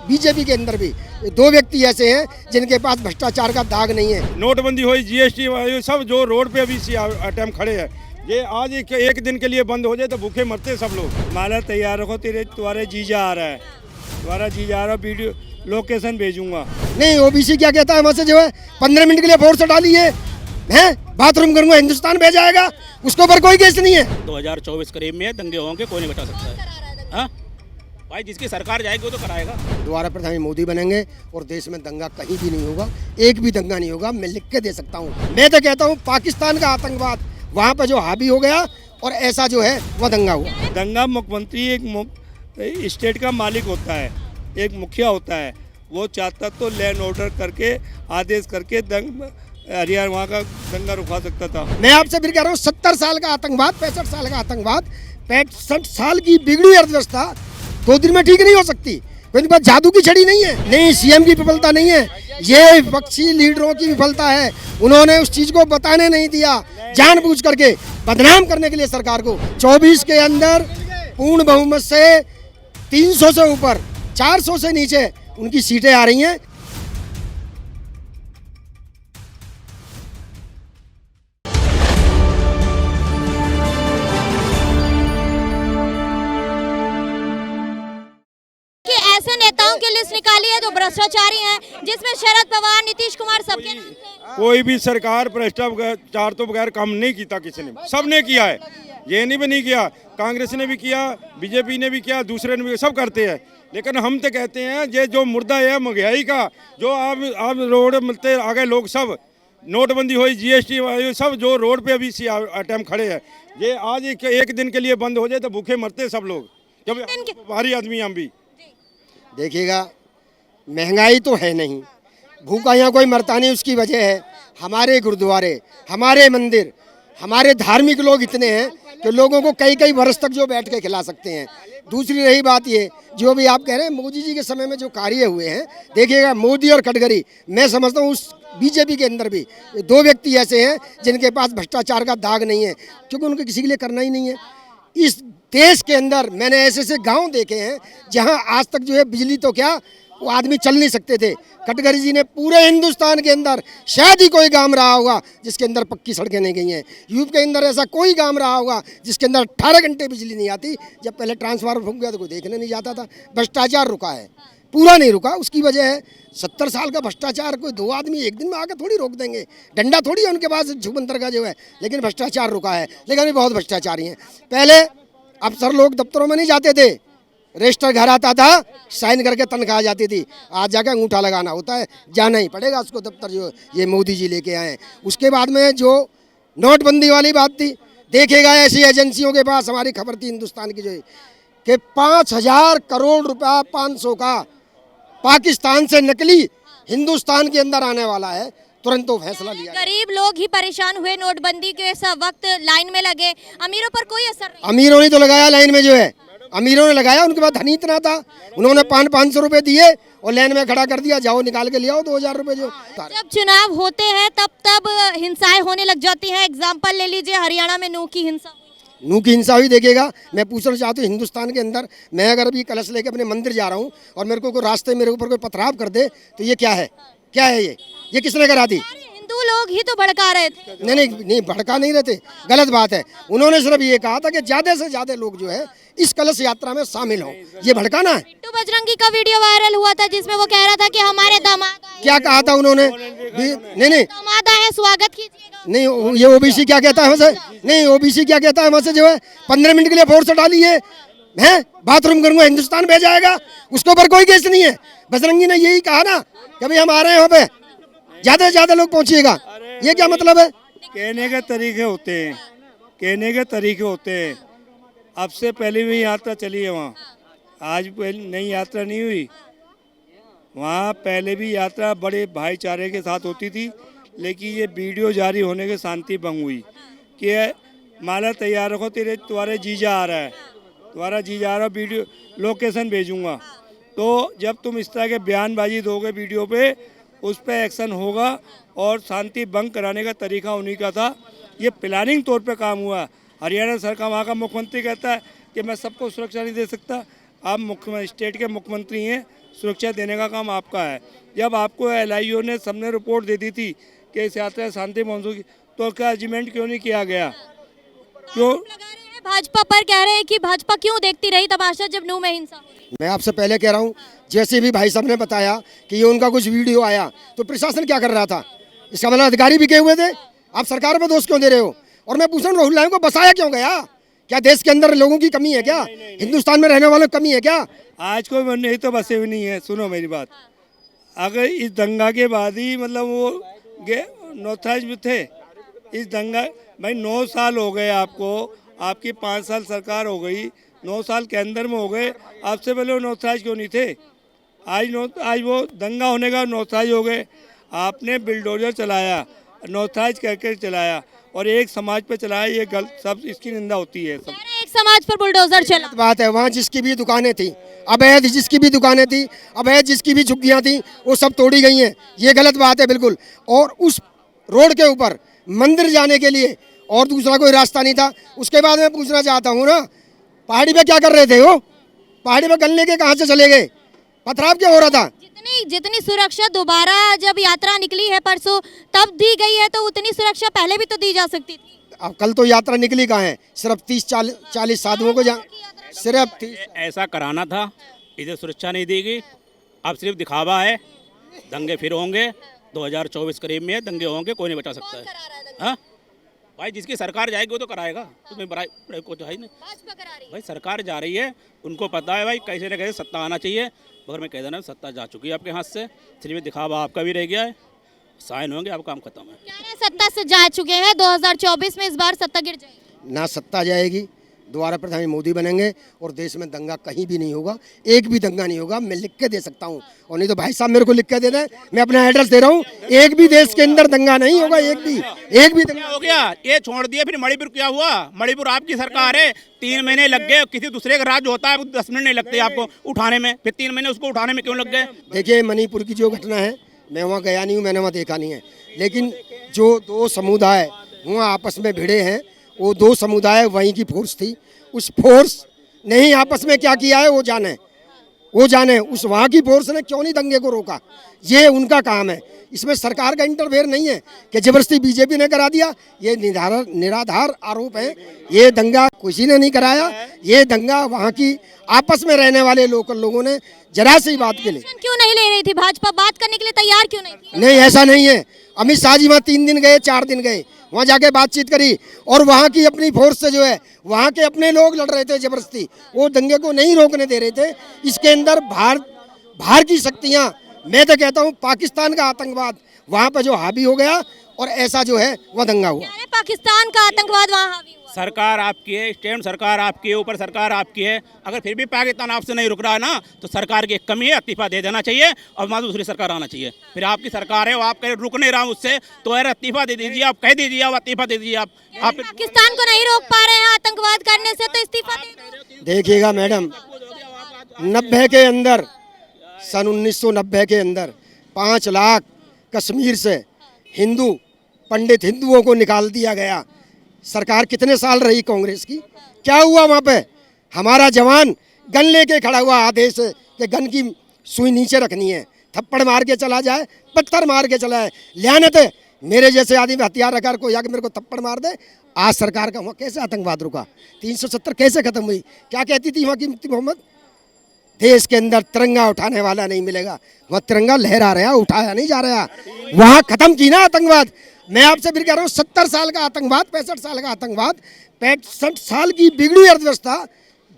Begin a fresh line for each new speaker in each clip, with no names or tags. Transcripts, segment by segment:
BJP के अंदर भी 2 व्यक्ति ऐसे हैं जिनके पास भ्रष्टाचार का दाग नहीं है।
नोटबंदी हुई, जीएसटी हुई, सब जो रोड पे अभी अटैम्प खड़े हैं, ये आज एक दिन के लिए बंद हो जाए तो भूखे मरते सब लोग। माला तैयार रखो, तुम्हारे जीजा आ रहा है, तुम्हारा जीजा आ रहा है, वीडियो लोकेशन भेजूंगा।
नहीं, ओबीसी क्या कहता है, वहाँ से जो है 15 मिनट के लिए फोर्स डाली है, बाथरूम करूंगा हिंदुस्तान भेजा जाएगा, उसके ऊपर कोई केस नहीं है।
2024 करीब में दंगे होंगे, कोई नहीं बता सकता है। हाँ भाई, जिसकी सरकार जाएगी वो तो कराएगा।
दोबारा प्रधानमंत्री मोदी बनेंगे और देश में दंगा कहीं भी नहीं होगा, एक भी दंगा नहीं होगा, मैं लिख के दे सकता हूँ। मैं तो कहता हूँ पाकिस्तान का आतंकवाद वहाँ पर जो हावी हो गया और ऐसा जो है वह दंगा हुआ।
दंगा मुख्यमंत्री एक स्टेट का मालिक होता है, एक मुखिया होता है, वो चाहता तो लैंड ऑर्डर करके आदेश करके हरियाणा वहाँ का दंगा रुकवा सकता था।
मैं आपसे फिर कह रहा हूँ 70 साल का आतंकवाद, 65 साल का आतंकवाद, 65 साल की बिगड़ी अर्थव्यवस्था 2 दिन में ठीक नहीं हो सकती। उनके पास जादू की छड़ी नहीं है। नहीं, सीएम की विफलता नहीं है, ये विपक्षी लीडरों की विफलता है। उन्होंने उस चीज को बताने नहीं दिया, जानबूझ करके बदनाम करने के लिए सरकार को। 24 के अंदर पूर्ण बहुमत से 300 से ऊपर, 400 से नीचे उनकी सीटें आ रही हैं।
ऐसे नेताओं की लिस्ट निकाली है जो भ्रष्टाचारी हैं, जिसमें शरद पवार, नीतीश कुमार सबके नाम थे।
कोई भी सरकार भ्रष्टाचार तो बगैर काम नहीं किया, किसी ने, सबने किया है। ये नहीं किया, कांग्रेस ने भी किया, बीजेपी ने भी किया, दूसरे ने भी, सब करते हैं। लेकिन हम तो कहते हैं ये जो मुर्दा है महंगाई का, जो आप रोड मिलते आ गए लोग, सब नोटबंदी हुई, जीएसटी हुई, सब जो रोड पे अभी अटैम्प खड़े हैं, ये आज एक दिन के लिए बंद हो जाए तो भूखे मरते सब लोग, जब भारी आदमी हम भी।
देखिएगा, महंगाई तो है नहीं, भूखा यहाँ कोई मरता नहीं, उसकी वजह है हमारे गुरुद्वारे, हमारे मंदिर, हमारे धार्मिक लोग इतने हैं कि लोगों को कई वर्ष तक जो बैठ के खिला सकते हैं। दूसरी रही बात ये, जो भी आप कह रहे हैं मोदी जी के समय में जो कार्य हुए हैं, देखिएगा मोदी और गडकरी, मैं समझता हूँ उस बीजेपी के अंदर भी 2 व्यक्ति ऐसे हैं जिनके पास भ्रष्टाचार का दाग नहीं है, क्योंकि उनको किसी के लिए करना ही नहीं है। इस देश के अंदर मैंने ऐसे गांव देखे हैं जहां आज तक जो है बिजली तो क्या, वो आदमी चल नहीं सकते थे। गडकरी जी ने पूरे हिंदुस्तान के अंदर शायद ही कोई गांव रहा होगा जिसके अंदर पक्की सड़कें नहीं गई हैं। यूपी के अंदर ऐसा कोई गांव रहा होगा जिसके अंदर 18 घंटे बिजली नहीं आती। जब पहले ट्रांसफार्मर फूंक गया तो कोई देखने नहीं जाता था। भ्रष्टाचार रुका है, पूरा नहीं रुका, उसकी वजह है 70 साल का भ्रष्टाचार। कोई 2 आदमी एक दिन में आकर थोड़ी रोक देंगे, डंडा थोड़ी है उनके पास झुमंतर का जो है, लेकिन भ्रष्टाचार रुका है। लेकिन अभी बहुत भ्रष्टाचारी हैं। पहले अफसर लोग दफ्तरों में नहीं जाते थे, रजिस्टर घर आता था, साइन करके तनख्वाह जाती थी। आज जाकर अंगूठा लगाना होता है, जाना ही पड़ेगा उसको दफ्तर, जो ये मोदी जी लेके आए। उसके बाद में जो नोटबंदी वाली बात थी, देखेगा ऐसी एजेंसियों के पास, हमारी खबर थी हिंदुस्तान की जो है कि 5000 करोड़ रुपया 500 का पाकिस्तान से नकली हिंदुस्तान के अंदर आने वाला है। तुरंत तो फैसला लिया।
गरीब लोग ही परेशान हुए नोटबंदी के सब वक्त लाइन में लगे, अमीरों पर कोई असर नहीं।
अमीरों ने तो लगाया लाइन में, जो है अमीरों ने लगाया, उनके पास धनी इतना था, उन्होंने 500 रुपए दिए और लाइन में खड़ा कर दिया, जाओ निकाल के ले आओ 2000 रुपए। जो
जब चुनाव होते हैं तब हिंसाएं होने लग जाती हैं। एग्जाम्पल ले लीजिए, हरियाणा में नूह की हिंसा
हुई। देखिएगा, मैं पूछना चाहता हूँ हिंदुस्तान के अंदर, मैं अगर अभी कलश लेके अपने मंदिर जा रहा हूँ और मेरे को कोई रास्ते मेरे ऊपर कोई पथराव कर दे तो ये क्या है? क्या है ये किसने करा दी?
हिंदू लोग ही तो भड़का रहे थे।
नहीं, भड़का नहीं रहते, गलत बात है। उन्होंने सिर्फ ये कहा था कि ज्यादा से ज्यादा लोग जो है इस कलश यात्रा में शामिल हो, ये भड़काना है।
बिट्टू बजरंगी का वीडियो वायरल हुआ था जिसमें वो कह रहा था कि हमारे दामाद आए।
क्या कहा था उन्होंने? नहीं,
दामाद आए, स्वागत कीजिएगा।
नहीं, ये ओबीसी क्या कहता है वैसे? नहीं, ओबीसी क्या कहता है वैसे, जो है 15 मिनट के लिए फोर्स डाली है, बाथरूम करूंगा हिंदुस्तान भेजा जाएगा, उसके ऊपर कोई केस नहीं है। बजरंगी ने यही कहा ना कि भाई हम आ रहे हैं, वहाँ पे ज्यादा से ज्यादा लोग पहुंचिएगा। ये क्या मतलब है?
कहने के तरीके होते हैं, कहने के तरीके होते हैं। अब से पहले भी यात्रा चली है वहाँ, आज नई यात्रा नहीं हुई। वहाँ पहले भी यात्रा बड़े भाईचारे के साथ होती थी, लेकिन ये वीडियो जारी होने के शांति भंग हुई कि माला तैयार रखो, तुम्हारे जीजा आ रहा है, तुम्हारा जीजा आ रहा है, वीडियो लोकेशन भेजूंगा। तो जब तुम इस तरह के बयानबाजी दोगे वीडियो पे, उस पर एक्शन होगा। और शांति भंग कराने का तरीका उन्हीं का था। ये प्लानिंग तौर पे काम हुआ। हरियाणा सरकार, वहाँ का मुख्यमंत्री कहता है कि मैं सबको सुरक्षा नहीं दे सकता। आप मुख्यमंत्री, स्टेट के मुख्यमंत्री हैं, सुरक्षा देने का काम आपका है। जब आपको LIO ने सबने रिपोर्ट दे दी थी कि इस यात्रा शांति मौजूद की, तो क्या अरेंजमेंट क्यों नहीं किया गया? क्यों
लगा रहे हैं भाजपा पर, कह रहे हैं कि भाजपा क्यों देखती रही तमाशा जब नूह में हिंसा हुई?
मैं आपसे पहले कह रहा हूँ, जैसे भी भाई साहब ने बताया कि ये उनका कुछ वीडियो आया, तो प्रशासन क्या कर रहा था? इसका मतलब अधिकारी भी गए हुए थे। आप सरकार पर दोष क्यों दे रहे हो? और मैं पूछ रहा हूँ, राहुल लायन को बसाया क्यों गया? क्या देश के अंदर लोगों की कमी है क्या? हिंदुस्तान में रहने वालों की कमी है क्या?
आज कोई नहीं तो बसे हुए नहीं है। सुनो मेरी बात, अगर इस दंगा के बाद ही मतलब वो नौथाज में थे, इस दंगा भाई 9 साल हो गए आपको, आपकी 5 साल सरकार हो गई, 9 साल के अंदर में हो गए। आपसे पहले वो नौथाज क्यों नहीं थे? आज वो दंगा होने का नौथाज हो गए। आपने बिल्डोजर चलाया, नौथाज करके चलाया और एक समाज पे चलाया, ये गलत, सब इसकी निंदा होती है। सब
एक समाज पर बुलडोजर चला।
बात है, वहाँ जिसकी भी दुकानें थी अवैध, जिसकी भी दुकानें थी अवैध, जिसकी भी झुग्गियाँ थी वो सब तोड़ी गई हैं। ये गलत बात है बिल्कुल। और उस रोड के ऊपर मंदिर जाने के लिए और दूसरा कोई रास्ता नहीं था। उसके बाद मैं पूछना चाहता हूँ ना, पहाड़ी पे क्या कर रहे थे? वो पहाड़ी पे गन लेके कहाँ से चले गए? पथराव क्या हो रहा था?
जितनी सुरक्षा दोबारा जब यात्रा निकली है परसों तब दी गई है, तो उतनी सुरक्षा पहले भी तो दी जा सकती थी।
अब कल तो यात्रा निकली कहाँ है? सिर्फ 30-40 साधुओं को सिर्फ 30।
ऐसा कराना था, इधर सुरक्षा नहीं दी गई। अब सिर्फ दिखावा है। दंगे फिर होंगे, 2024 करीब में दंगे होंगे, कोई नहीं बचा सकता है। हाँ भाई, जिसकी सरकार जाएगी वो तो कराएगा, तुम्हें बड़ाई को तो है ही नहीं।
भाजपा करा रही है।
भाई सरकार जा रही है, उनको पता है भाई कैसे न कैसे सत्ता आना चाहिए, मगर मैं कह देना सत्ता जा चुकी है आपके हाथ से, सिर्फ दिखावा आपका भी रह गया है। साइन होंगे, आप काम खत्म है।
कह रहे हैं सत्ता से जा चुके हैं, 2024 में इस बार सत्ता गिर जाएगी।
ना सत्ता जाएगी, दोबारा प्रधानमंत्री मोदी बनेंगे और देश में दंगा कहीं भी नहीं होगा, एक भी दंगा नहीं होगा। मैं लिख के दे सकता हूँ, और नहीं तो भाई साहब मेरे को लिख के दे दें, मैं अपना एड्रेस दे रहा हूँ। एक भी देश के अंदर दंगा नहीं होगा, एक भी दंगा
हो गया। ये छोड़ दिया, फिर मणिपुर क्या हुआ? मणिपुर आपकी सरकार है, 3 महीने लग गए। किसी दूसरे का राज्य होता है 10 मिनट नहीं लगते आपको उठाने में, फिर 3 महीने उसको उठाने में क्यों लग गए?
देखिए, मणिपुर की जो घटना है, मैं वहाँ गया नहीं हूँ, मैंने वहाँ देखा नहीं है, लेकिन जो 2 समुदाय वहाँ आपस में भिड़े हैं, वो 2 समुदाय वहीं की फोर्स थी। उस फोर्स ने ही आपस में क्या किया है वो जाने। उस वहाँ की फोर्स ने क्यों नहीं दंगे को रोका, ये उनका काम है। इसमें सरकार का इंटरफेयर नहीं है कि जबरदस्ती बीजेपी ने करा दिया। ये निराधार आरोप है। ये दंगा किसी ने नहीं कराया, ये दंगा वहाँ की आपस में रहने वाले लोकल लोगों ने जरा सी बात के लिए।
क्यों नहीं ले रही थी भाजपा? बात करने के लिए तैयार क्यों नहीं थी?
नहीं, ऐसा नहीं है। अमित शाह जी वहाँ 3 दिन गए, 4 दिन गए, वहाँ जाके बातचीत करी, और वहाँ की अपनी फोर्स से जो है, वहाँ के अपने लोग लड़ रहे थे जबरदस्ती, वो दंगे को नहीं रोकने दे रहे थे। इसके अंदर बाहर की शक्तियाँ, मैं तो कहता हूँ पाकिस्तान का आतंकवाद वहाँ पे जो हावी हो गया, और ऐसा जो है वह दंगा हुआ।
पाकिस्तान का आतंकवाद वहाँ हावी हुआ।
सरकार आपकी है, स्टेट सरकार आपकी है, ऊपर सरकार आपकी है। अगर फिर भी पाकिस्तान आपसे नहीं रुक रहा है ना, तो सरकार की एक कमी है, इस्तीफा दे देना चाहिए और वहाँ दूसरी सरकार आना चाहिए। फिर आपकी सरकार है, वो आप कहीं रुक नहीं रहा उससे, तो यार इस्तीफा दे दीजिए, आप कह दीजिए, आप इस्तीफा दे दीजिए। आप
पाकिस्तान को नहीं रोक पा रहे हैं आतंकवाद करने से, तो इस्तीफा दे दो।
देखिएगा मैडम, 90 के अंदर, सन 1990 के अंदर 5 लाख कश्मीर से हिंदू पंडित हिंदुओं को निकाल दिया गया। सरकार कितने साल रही कांग्रेस की? क्या हुआ वहाँ पे? हमारा जवान गन लेके खड़ा हुआ, आदेश है कि गन की सुई नीचे रखनी है, थप्पड़ मार के चला जाए, पत्थर मार के चला जाए, लियानत है मेरे जैसे आदमी हथियार रखा को या मेरे को थप्पड़ मार दे। आज सरकार का वहाँ कैसे आतंकवाद रुका? 370 कैसे खत्म हुई? क्या कहती थी वहाँ की मुफ्ती मोहम्मद? देश के अंदर तिरंगा उठाने वाला नहीं मिलेगा। वह तिरंगा लहरा रहा, उठाया नहीं जा रहा। वहाँ खत्म की ना आतंकवाद। मैं आपसे फिर कह रहा हूँ, 70 साल का आतंकवाद, 65 साल का आतंकवाद, 65 साल की बिगड़ी अर्थव्यवस्था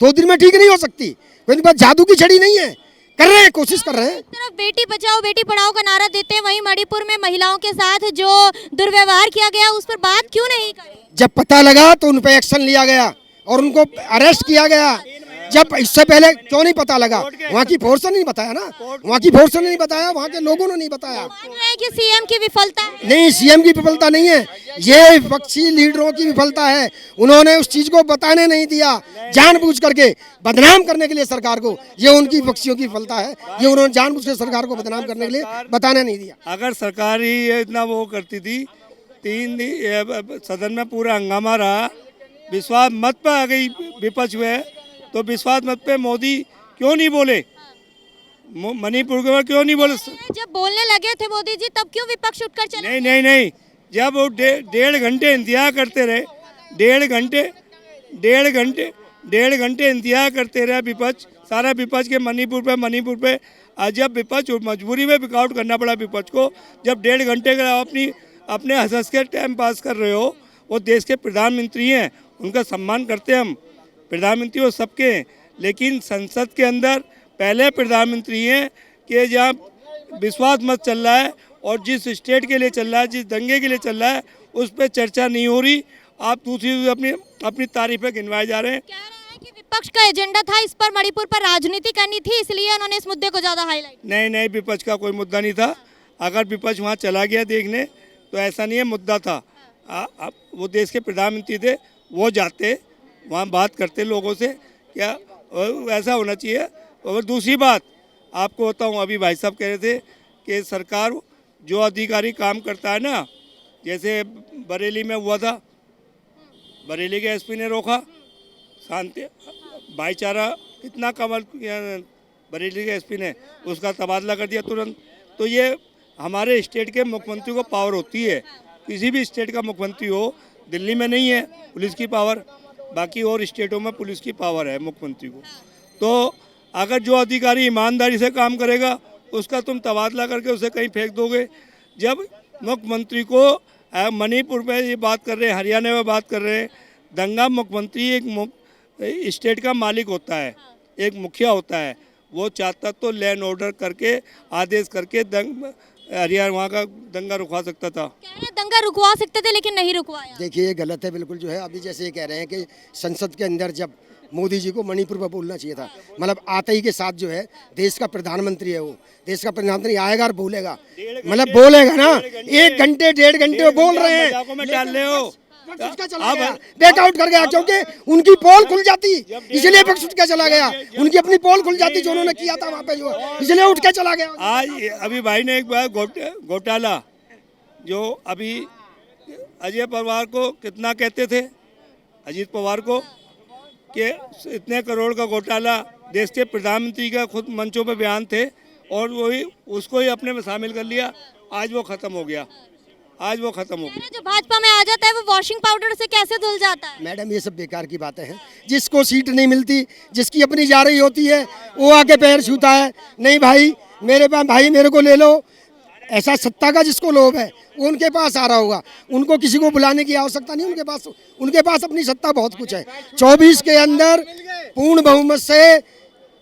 2 दिन में ठीक नहीं हो सकती। कोई बात जादू की छड़ी नहीं है, कर रहे हैं, कोशिश कर रहे हैं।
तरफ बेटी बचाओ बेटी पढ़ाओ का नारा देते हैं, वहीं मणिपुर में महिलाओं के साथ जो दुर्व्यवहार किया गया उस पर बात क्यों नहीं करी?
जब पता लगा तो उन पर एक्शन लिया गया और उनको अरेस्ट किया गया। जब इससे पहले क्यों नहीं पता लगा? वहाँ की फोर्स ने नहीं बताया ना, वहाँ की फोर्स ने नहीं बताया, वहाँ के लोगों ने नहीं बताया।
मान रहे हैं कि सीएम की विफलता है?
नहीं, सीएम की विफलता नहीं है, ये विपक्षी लीडरों की विफलता है। उन्होंने उस चीज को बताने नहीं दिया, जानबूझ करके बदनाम करने के लिए सरकार को। ये उनकी विपक्षियों की विफलता है, ये उन्होंने जानबूझ के सरकार को बदनाम करने के लिए बताने नहीं दिया।
अगर सरकार ही इतना वो करती थी, 3 दिन सदन में पूरा हंगामा रहा, विश्वास मत पे आ गई विपक्ष में, तो विश्वास मत पे मोदी क्यों नहीं बोले? मणिपुर के बारे में क्यों नहीं बोले?
जब बोलने लगे थे मोदी जी तब क्यों विपक्ष उठकर चले?
नहीं नहीं नहीं, जब वो डेढ़ घंटे इंतजार करते रहे, डेढ़ घंटे इंतजार करते रहे विपक्ष, सारा विपक्ष के मणिपुर पे। आज जब विपक्ष मजबूरी में विकआउट करना पड़ा विपक्ष को, जब डेढ़ घंटे का अपने हंस के टाइम पास कर रहे हो। वो देश के प्रधानमंत्री हैं, उनका सम्मान करते हैं हम, प्रधानमंत्री वो सबके हैं, लेकिन संसद के अंदर पहले प्रधानमंत्री हैं कि जहाँ विश्वास मत चल रहा है और जिस स्टेट के लिए चल रहा है, जिस दंगे के लिए चल रहा है, उस पर चर्चा नहीं हो रही। आप दूसरी अपनी तारीफें गिनवाए जा रहे हैं।
कह रहे हैं कि विपक्ष का एजेंडा था इस पर, मणिपुर पर राजनीति करनी थी, इसलिए उन्होंने इस मुद्दे को ज्यादा हाईलाइट।
नहीं, विपक्ष का कोई मुद्दा नहीं था। अगर विपक्ष वहाँ चला गया देखने तो ऐसा नहीं है मुद्दा था। वो देश के प्रधानमंत्री थे, वो जाते वहाँ बात करते लोगों से, क्या ऐसा होना चाहिए। और दूसरी बात आपको बताऊँ, अभी भाई साहब कह रहे थे कि सरकार जो अधिकारी काम करता है ना, जैसे बरेली में हुआ था, बरेली के एसपी ने रोका, शांति भाईचारा कितना कमल किया बरेली के एसपी ने, उसका तबादला कर दिया तुरंत। तो ये हमारे स्टेट के मुख्यमंत्री को पावर होती है, किसी भी स्टेट का मुख्यमंत्री हो। दिल्ली में नहीं है पुलिस की पावर, बाकी और स्टेटों में पुलिस की पावर है मुख्यमंत्री को। तो अगर जो अधिकारी ईमानदारी से काम करेगा उसका तुम तबादला करके उसे कहीं फेंक दोगे। जब मुख्यमंत्री को मणिपुर में ये बात कर रहे हैं, हरियाणा में बात कर रहे हैं, दंगा मुख्यमंत्री एक स्टेट का मालिक होता है, एक मुखिया होता है, वो चाहता तो लैंड ऑर्डर करके आदेश करके हरियाणा वहाँ का दंगा रुकवा सकता था।
दंगा रुकवा सकते थे लेकिन नहीं रुकवाया।
देखिए ये गलत है बिल्कुल। जो है अभी जैसे ये कह रहे हैं कि संसद के अंदर जब मोदी जी को मणिपुर पर बोलना चाहिए था, मतलब आते ही के साथ जो है देश का प्रधानमंत्री है, वो देश का प्रधानमंत्री आएगा और बोलेगा, मतलब बोलेगा ना। 1 घंटे 1.5 घंटे बोल रहे हैं, बैकआउट कर गया क्योंकि उनकी पोल खुल जाती, इसलिए पक्ष उठ के चला गया। उनकी अपनी पोल खुल जाती जो उन्होंने किया था वहाँ पे, जो इसलिए उठ के चला गया।
आज अभी भाई ने एक बार घोटाला जो अभी अजय पवार को कितना कहते थे, अजीत पवार को, कि इतने करोड़ का घोटाला, देश के प्रधानमंत्री का खुद मंचों पे बयान थे और वही उसको ही अपने में शामिल कर लिया। आज वो खत्म हो गया, आज वो खत्म हो गया।
जो भाजपा में आ जाता है वो वॉशिंग पाउडर से कैसे धुल जाता है?
मैडम ये सब बेकार की बातें हैं। जिसको सीट नहीं मिलती, जिसकी अपनी जा रही होती है, वो आके पैर छूता है। नहीं भाई मेरे पास, भाई मेरे को ले लो, ऐसा सत्ता का जिसको लोभ है वो उनके पास आ रहा होगा। उनको किसी को बुलाने की आवश्यकता नहीं, उनके पास अपनी सत्ता बहुत कुछ है। 24 के अंदर पूर्ण बहुमत से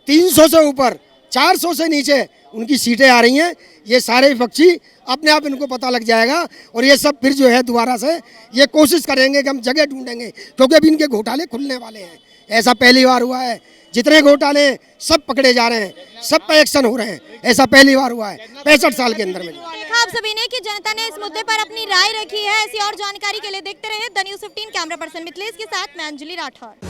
300 से ऊपर, 400 से नीचे उनकी सीटें आ रही हैं। ये सारे विपक्षी अपने आप इनको पता लग जाएगा और ये सब फिर जो है दोबारा से ये कोशिश करेंगे कि हम जगह ढूंढेंगे, क्योंकि अभी इनके घोटाले खुलने वाले हैं। ऐसा पहली बार हुआ है, जितने घोटाले सब पकड़े जा रहे हैं, सब पे एक्शन हो रहे हैं, ऐसा पहली बार हुआ है 65 साल के अंदर में।
देखा आप सभी ने कि जनता ने इस मुद्दे पर अपनी राय रखी है। ऐसी और जानकारी के लिए देखते रहे the news 15। Camera person Mithilesh के साथ मैं अंजलि राठौर।